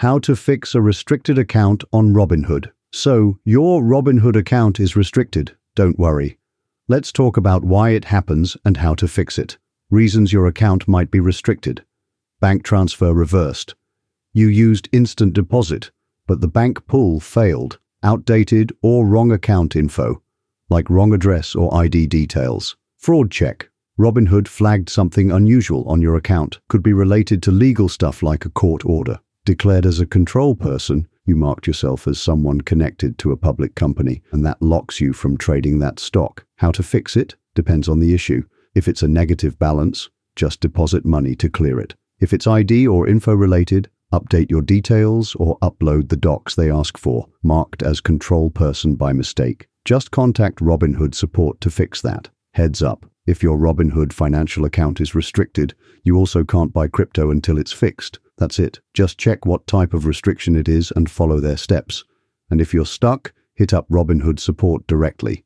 How to fix a restricted account on Robinhood. So, your Robinhood account is restricted. Don't worry. Let's talk about why it happens and how to fix it. Reasons your account might be restricted. Bank transfer reversed. You used instant deposit, but the bank pull failed. Outdated or wrong account info, like wrong address or ID details. Fraud check. Robinhood flagged something unusual on your account. Could be related to legal stuff like a court order. Declared as a control person, you marked yourself as someone connected to a public company, and that locks you from trading that stock. How to fix it? Depends on the issue. If it's a negative balance, just deposit money to clear it. If it's ID or info related, update your details or upload the docs they ask for, marked as control person by mistake. Just contact Robinhood support to fix that. Heads up, if your Robinhood financial account is restricted, you also can't buy crypto until it's fixed. That's it. Just check what type of restriction it is and follow their steps. And if you're stuck, hit up Robinhood support directly.